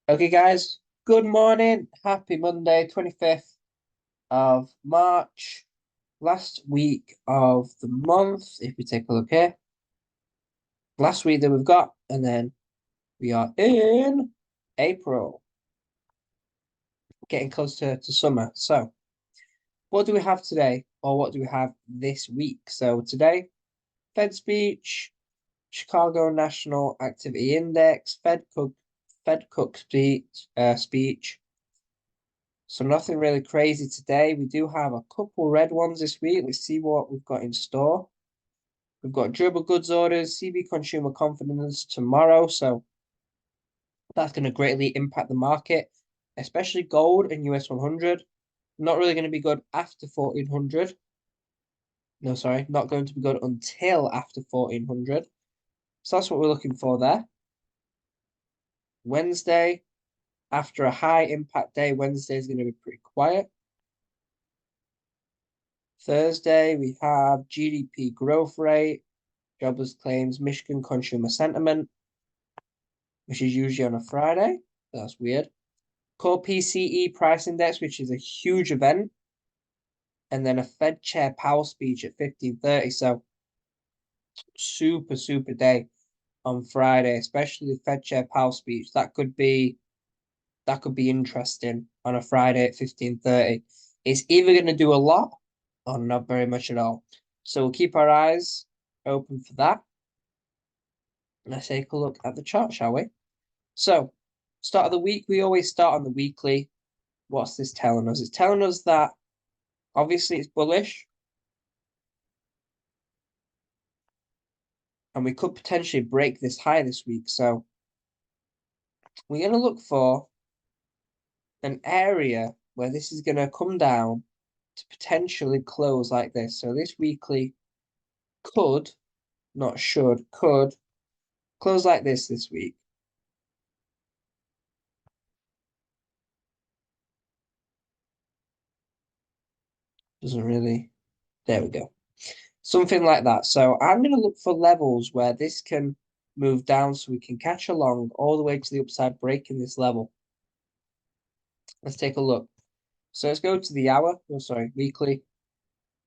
Okay, guys, good morning. Happy Monday, 25th of March, last week of the month. If we take a look here, last week that we've got, and then we are in April, getting close to summer. So, what do we have today, or what do we have this week? So, today, Fed speech, Chicago National Activity Index, Fed Cook speech. So nothing really crazy today. We do have a couple red ones this week. Let's see what we've got in store. We've got durable goods orders, CV consumer confidence tomorrow. So that's going to greatly impact the market, especially gold and US 100. Not really going to be good after 1400. No, sorry, not going to be good until after 1400. So that's what we're looking for there. Wednesday, after a high impact day, Wednesday is going to be pretty quiet. Thursday, we have GDP growth rate, jobless claims, Michigan consumer sentiment, which is usually on a Friday. That's weird. Core PCE price index, which is a huge event. And then a Fed chair Powell speech at 15:30. So super day on Friday, especially the Fed chair Powell speech. That could be interesting on a Friday at 15:30. It's either going to do a lot or not very much at all. So we'll keep our eyes open for that. Let's take a look at the chart, shall we? So, start of the week, we always start on the weekly. What's this telling us? It's telling us that obviously it's bullish and we could potentially break this high this week. So, we're going to look for an area where this is going to come down to potentially close like this. So, this weekly could, not should, could close like this week. Doesn't really. There we go. Something like that. So I'm going to look for levels where this can move down so we can catch along all the way to the upside, breaking this level. Let's take a look. So let's go to the hour. Oh, sorry, weekly.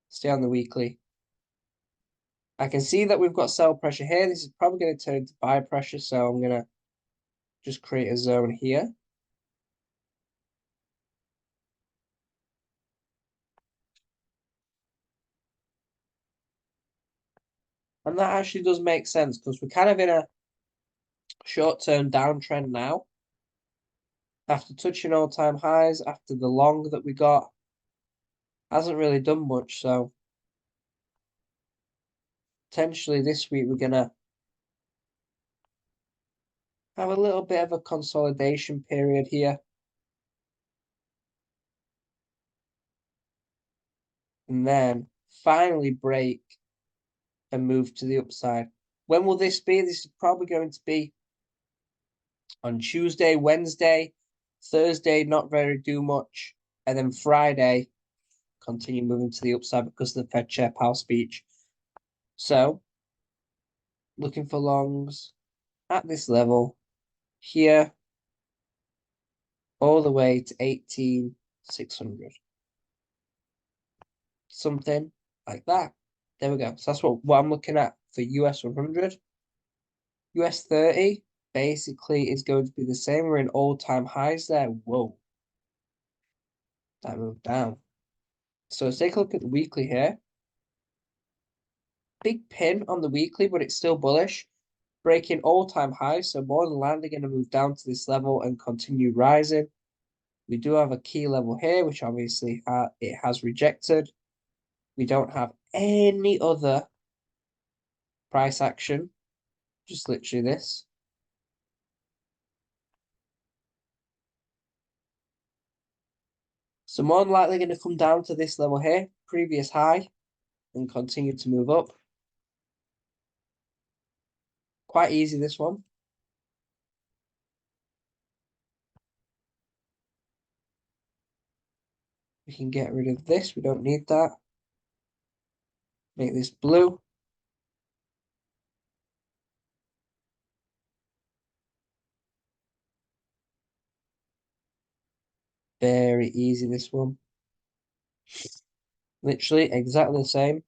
Stay on the weekly. I can see that we've got sell pressure here. This is probably going to turn into buy pressure. So I'm going to just create a zone here. And that actually does make sense because we're kind of in a short-term downtrend now. After touching all-time highs, after the long that we got, hasn't really done much. So potentially this week we're going to have a little bit of a consolidation period here. And then finally break and move to the upside. When will this be? This is probably going to be on Tuesday, Wednesday, Thursday, not very do much. And then Friday, continue moving to the upside because of the Fed Chair Powell speech. So, looking for longs at this level here, all the way to 18,600. Something like that. There we go. So that's what I'm looking at for US 100. US 30 basically is going to be the same. We're in all-time highs there. Whoa, that moved down. So let's take a look at the weekly here. Big pin on the weekly, but it's still bullish. Breaking all-time highs, so more than likely going to move down to this level and continue rising. We do have a key level here, which obviously it has rejected. We don't have any other price action, just literally this. So more than likely going to come down to this level here, previous high, and continue to move up. Quite easy, this one. We can get rid of this. We don't need that. Make this blue. Very easy, this one. Literally exactly the same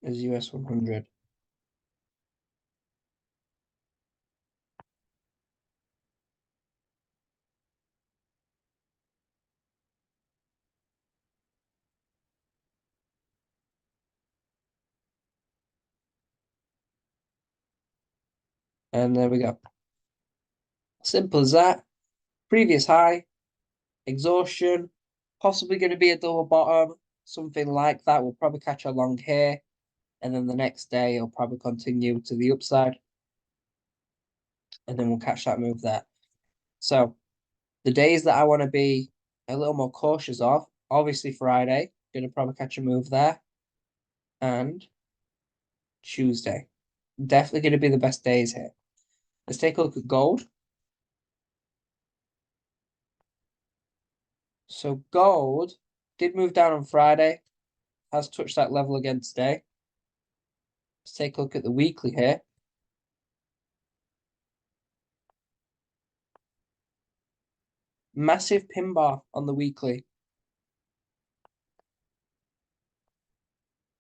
as US 100. And there we go. Simple as that. Previous high, exhaustion, possibly going to be a double bottom, something like that. We'll probably catch along here. And then the next day, it'll probably continue to the upside. And then we'll catch that move there. So the days that I want to be a little more cautious of, obviously Friday, going to probably catch a move there. And Tuesday. Definitely going to be the best days here. Let's take a look at gold. So gold did move down on Friday, has touched that level again today. Let's take a look at the weekly here. Massive pin bar on the weekly.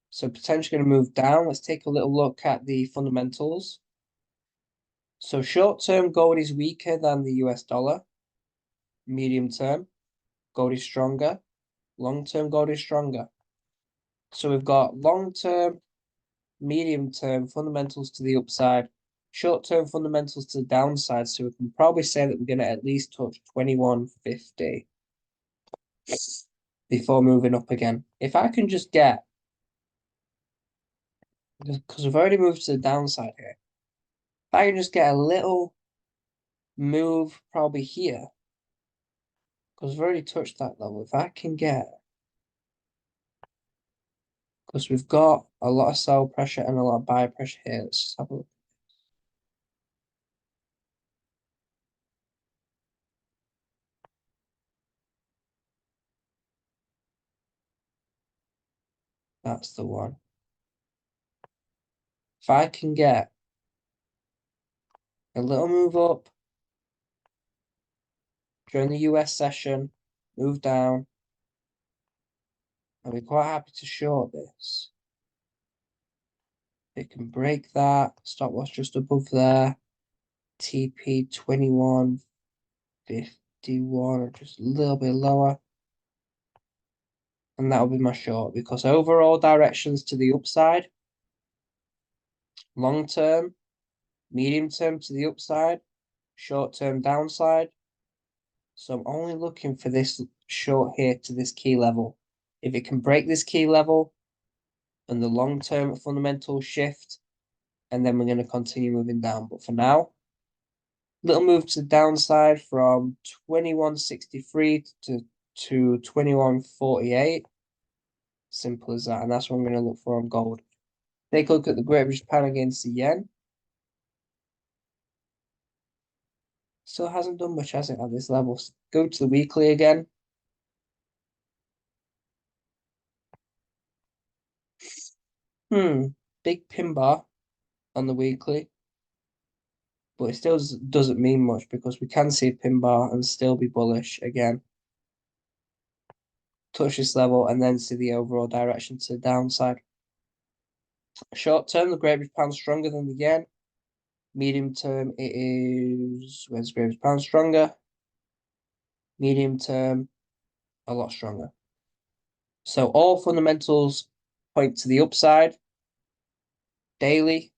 So potentially going to move down. Let's take a little look at the fundamentals. So short-term gold is weaker than the US dollar. Medium-term, gold is stronger. Long-term gold is stronger. So we've got long-term, medium-term fundamentals to the upside, short-term fundamentals to the downside. So we can probably say that we're going to at least touch 2150 before moving up again. If I can just get, because we've already moved to the downside here, if I can just get a little move probably here, because we've already touched that level. If I can get, because we've got a lot of sell pressure and a lot of buy pressure here. Let's just have a look. That's the one. If I can get a little move up during the US session, move down, I'll be quite happy to short this. It can break that. Stop loss just above there. TP 2151 or just a little bit lower. And that'll be my short because overall directions to the upside, long term, medium term to the upside, short term downside. So I'm only looking for this short here to this key level. If it can break this key level and the long term fundamental shift, and then we're going to continue moving down. But for now, little move to the downside from 2163 to 2148. Simple as that. And that's what I'm going to look for on gold. Take a look at the Great British Pound against the yen. Still hasn't done much, has it, at this level? Go to the weekly again. Big pin bar on the weekly. But it still doesn't mean much because we can see a pin bar and still be bullish again. Touch this level and then see the overall direction to the downside. Short term, the Great British Pound stronger than the yen. Medium term, it is, where's the Great British Pound stronger? Medium term, a lot stronger. So all fundamentals point to the upside. Daily,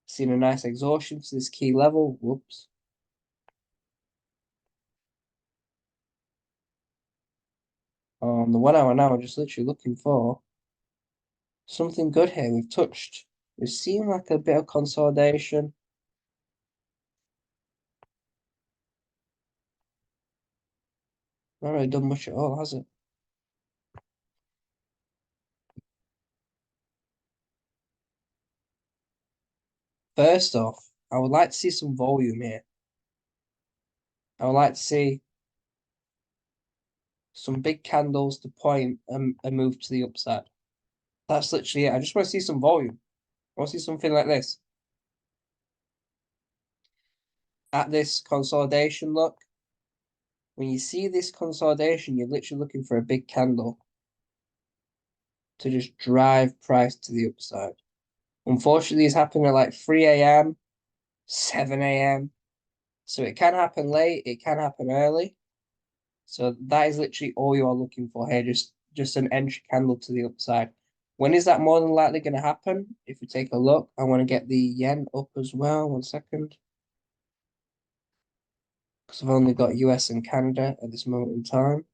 seen a nice exhaustion to this key level. Whoops. On the 1 hour now, we're just literally looking for something good here. We've seen like a bit of consolidation. Not really done much at all, has it? First off, I would like to see some volume here. I would like to see some big candles to point and move to the upside. That's literally it. I just want to see some volume. I want to see something like this. at this consolidation, look. When you see this consolidation, you're literally looking for a big candle to just drive price to the upside. Unfortunately, it's happening at like 3 a.m., 7 a.m. So it can happen late, it can happen early. So that is literally all you are looking for here, just an entry candle to the upside. When is that more than likely going to happen? If we take a look, I want to get the yen up as well. 1 second. Because I've only got US and Canada at this moment in time.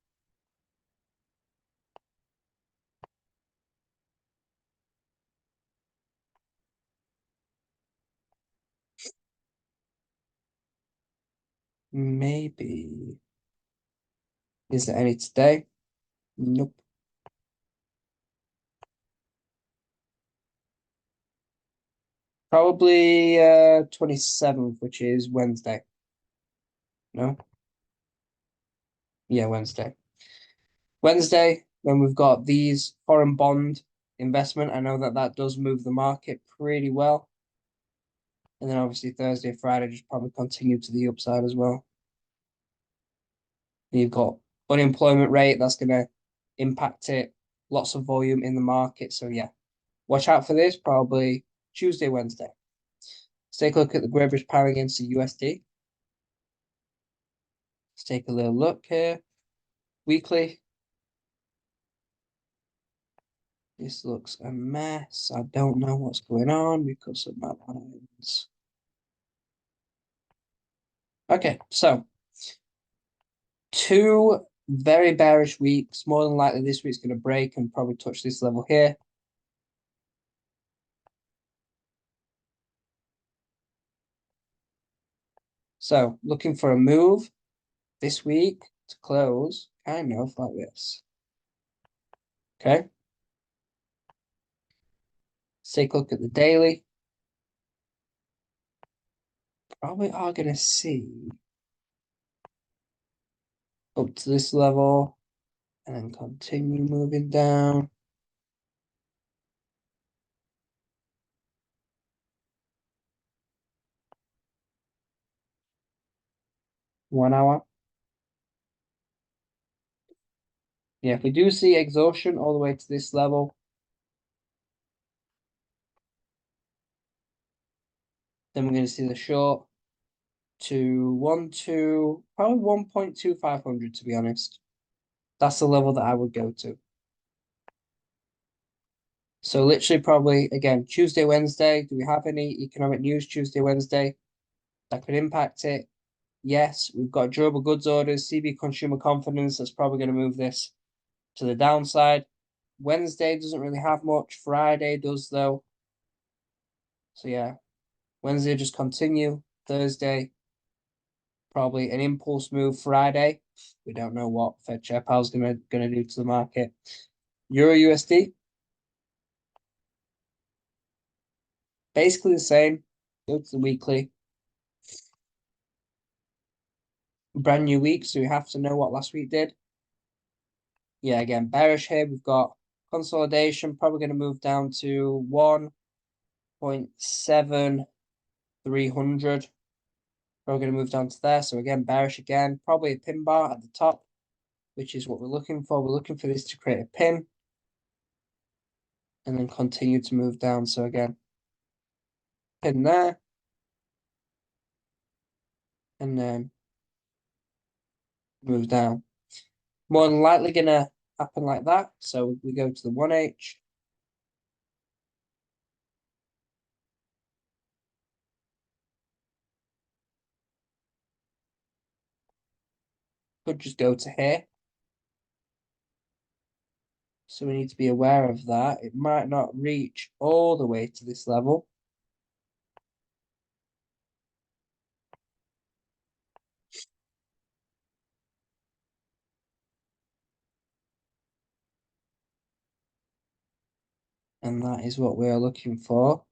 Maybe. Is there any today? Nope. Probably 27th, which is Wednesday. No? Yeah, Wednesday. Wednesday, when we've got these foreign bond investment, I know that that does move the market pretty well. And then obviously Thursday, Friday just probably continue to the upside as well. You've got unemployment rate, that's going to impact it. Lots of volume in the market. So yeah, watch out for this, probably Tuesday, Wednesday. Let's take a look at the British pound against the USD. Let's take a little look here. Weekly. This looks a mess. I don't know what's going on because of my lines. Okay, so 2 very bearish weeks. More than likely this week's going to break and probably touch this level here. So looking for a move this week to close kind of like this. Okay. Let's take a look at the daily. Probably are going to see up to this level and then continue moving down. One hour. Yeah, if we do see exhaustion all the way to this level, then we're going to see the short to probably 1.2500 to be honest. That's the level that I would go to. So literally probably again Tuesday, Wednesday. Do we have any economic news Tuesday, Wednesday that could impact it? Yes, we've got durable goods orders, CB consumer confidence. That's probably going to move this to the downside. Wednesday doesn't really have much. Friday does though. So yeah, Wednesday just continue. Thursday, probably an impulse move. Friday, we don't know what Fed Chair Powell's gonna do to the market. Euro USD, basically the same. Go to the weekly. Brand new week, so we have to know what last week did. Yeah, again, bearish here. We've got consolidation, probably going to move down to 1.7300. Probably going to move down to there. So again, bearish again. Probably a pin bar at the top, which is what we're looking for. We're looking for this to create a pin and then continue to move down. So again, pin there and then move down. More than likely going to happen like that. So we go to the 1H. Could just go to here. So we need to be aware of that. It might not reach all the way to this level. And that is what we are looking for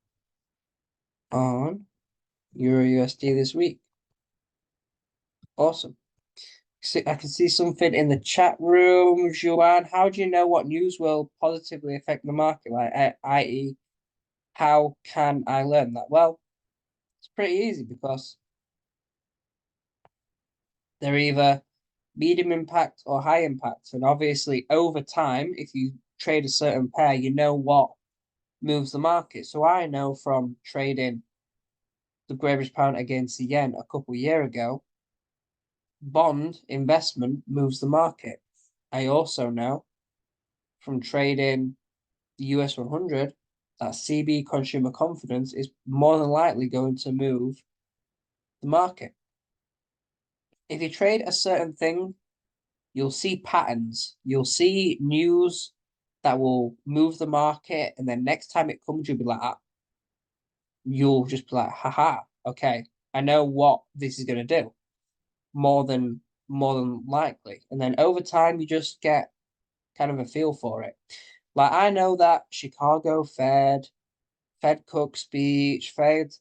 on Euro USD this week. Awesome. See, I can see something in the chat room. Joanne, how do you know what news will positively affect the market? Like, i.e., how can I learn that? Well, it's pretty easy because They're either medium impact or high impact. And obviously, over time, if you trade a certain pair, you know what moves the market. So I know from trading the British pound against the yen a couple of years ago, bond investment moves the market. I also know from trading the US 100 that CB consumer confidence is more than likely going to move the market. If you trade a certain thing, you'll see patterns. You'll see news that will move the market, and then next time it comes, you'll be like, you'll just be like, haha, okay, I know what this is going to do more than likely. And then over time, you just get kind of a feel for it. Like I know that Chicago Fed Cook speech, Fed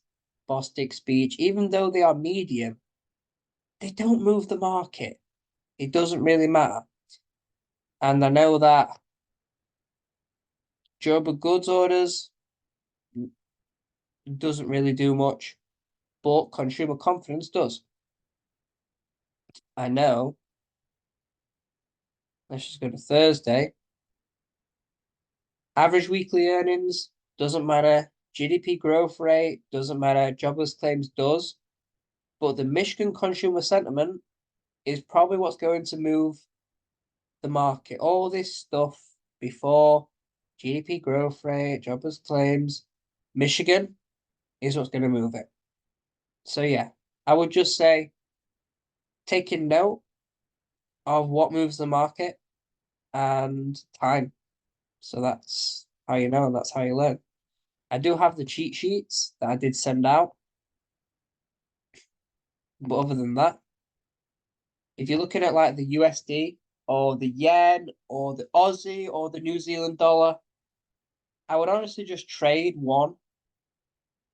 Bostic speech, even though they are medium, they don't move the market. It doesn't really matter. And I know that durable goods orders doesn't really do much, but consumer confidence does. I know. Let's just go to Thursday. Average weekly earnings doesn't matter. GDP growth rate doesn't matter. Jobless claims does. But the Michigan consumer sentiment is probably what's going to move the market. All this stuff before GDP growth rate, jobless claims, Michigan is what's going to move it. So yeah, I would just say taking note of what moves the market and time. So that's how you know, and that's how you learn. I do have the cheat sheets that I did send out. But other than that, if you're looking at like the USD or the yen or the Aussie or the New Zealand dollar, I would honestly just trade one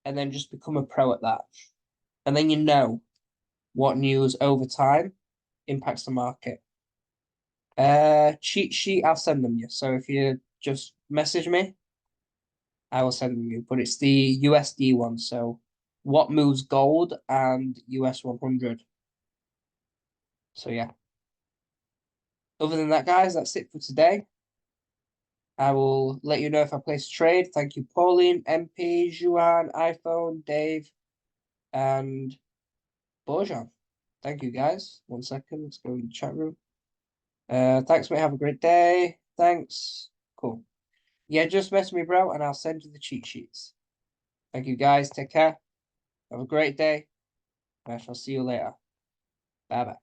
and then just become a pro at that. And then you know what news over time impacts the market. Cheat sheet, I'll send them you. So if you just message me, I will send them you. But it's the USD one. So what moves gold and US 100. So yeah. Other than that, guys, that's it for today. I will let you know if I place a trade. Thank you, Pauline, MP, Juan, iPhone, Dave, and Bojan. Thank you, guys. 1 second. Let's go in the chat room. Thanks, mate. Have a great day. Thanks. Cool. Yeah, just message me, bro, and I'll send you the cheat sheets. Thank you, guys. Take care. Have a great day. I shall see you later. Bye bye.